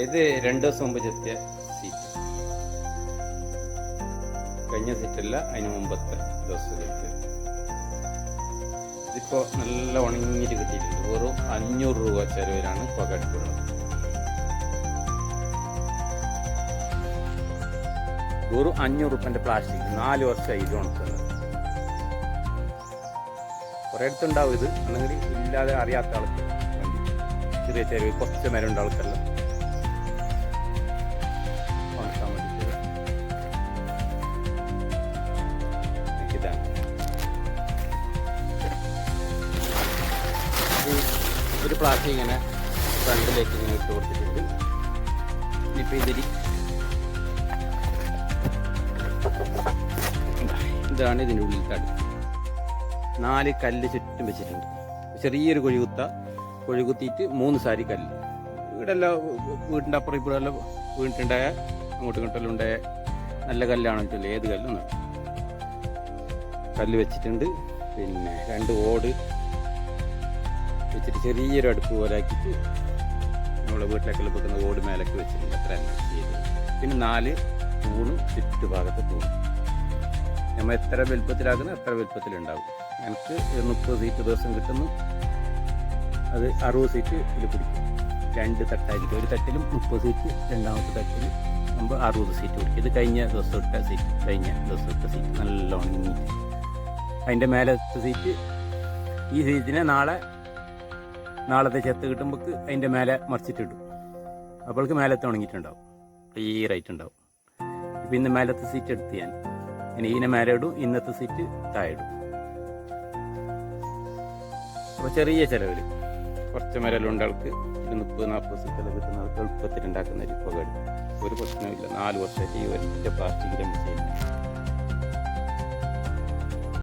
ഇത് 2 ദിവസം മുമ്പ് ചെത്തിയ സീറ്റ്. കഴിഞ്ഞ സീറ്റല്ല, അതിന് മുമ്പത്തെ ദിവസം ചെത്തിയ. ഇതിപ്പോൾ നല്ല ഉണങ്ങിയിട്ട് കിട്ടിയിട്ടുണ്ട്. വെറും 500 രൂപ ചെലവിലാണ് പുകയടുപ്പുള്ളത്. വെറും 500 റുപ്യൻ്റെ പ്ലാസ്റ്റിക് 4 വർഷമായി ഇത് ഉണക്കുന്നത്. കുറേ അടുത്തുണ്ടാവും ഇത്, അല്ലെങ്കിൽ ഇല്ലാതെ അറിയാത്ത ആൾക്ക് വേണ്ടി ചെറിയ ചെറിയ കുറച്ച് മരമുണ്ട് ആൾക്കെല്ലാം ഉണക്കാൻ വേണ്ടിയിട്ട്. ഇതാണ് ഒരു പ്ലാസ്റ്റിക് ഇങ്ങനെ ഫ്രണ്ടിലേക്ക് ഇങ്ങനെ ഇട്ട് കൊടുത്തിട്ടുണ്ട്. ഇപ്പം ഇതാണ് ഇതിൻ്റെ ഉള്ളിൽ തടി. 4 കല്ല് ചുറ്റും വെച്ചിട്ടുണ്ട്. ചെറിയൊരു കുഴി കുത്തിയിട്ട് 3 സാരി കല്ല്. ഇവിടെല്ലാം വീടിൻ്റെ അപ്പുറം ഇപ്പോഴെല്ലാം വീണിട്ടുണ്ടായ അങ്ങോട്ടും ഇങ്ങോട്ടെല്ലാം ഉണ്ടായ നല്ല കല്ലാണെന്ന് വെച്ചാൽ ഏത് കല്ലും കല്ല് വെച്ചിട്ടുണ്ട്. പിന്നെ 2 ഓട് വെച്ചിട്ട് ചെറിയൊരു അടുപ്പ് പോലെ ആക്കിയിട്ട് നമ്മളെ വീട്ടിലേക്കെല്ലാം വെക്കുന്ന ഓട് മേലൊക്കെ വെച്ചിട്ടുണ്ട്. അത്ര തന്നെ ചെയ്ത്. പിന്നെ 4 തൂണ് ചുറ്റുഭാഗത്ത് തൂണ്. നമ്മൾ എത്ര വലുപ്പത്തിലാക്കുന്ന അത്ര വലുപ്പത്തിലുണ്ടാകും. എനിക്ക് 30 സീറ്റ് ദിവസം കിട്ടുന്നു. അത് 60 സീറ്റ് ഇതിൽ പിടിക്കും. 2 തട്ടായിരിക്കും. ഒരു തട്ടിലും 30 സീറ്റ്, രണ്ടാമത്തെ തട്ടിൽ നമ്മൾ 60 സീറ്റ് പിടിക്കും. ഇത് കഴിഞ്ഞ ദിവസം ഇട്ട സീറ്റ് നല്ല ഉണങ്ങി. അതിൻ്റെ മേലത്തെ സീറ്റ്, ഈ സീറ്റിനെ നാളത്തെ ചെത്ത് കിട്ടുമ്പോൾ അതിൻ്റെ മേലെ മറിച്ചിട്ടിടും. അപ്പോൾക്ക് മേലത്തെ ഉണങ്ങിയിട്ടുണ്ടാവും, ക്ലിയറായിട്ട് ഉണ്ടാവും. ഇപ്പം ഇന്ന് മേലത്തെ സീറ്റ് എടുത്ത് ഇനി ഇതിനെ മേലെ ഇടും, ഇന്നത്തെ സീറ്റ് താഴെ ഇടും. അപ്പോൾ ചെറിയ ചിലവിൽ കുറച്ച് മരലുണ്ട് ആൾക്ക് 30-40 സീറ്റെല്ലാം കിട്ടുന്ന ആൾക്ക് എളുപ്പത്തിൽ ഉണ്ടാക്കുന്ന ഒരു പുക. ഒരു പ്രശ്നമില്ല. 4 വർഷമായിട്ട് ഈ ഒറ്റ പ്ലാസ്റ്റിക്കിൻ്റെ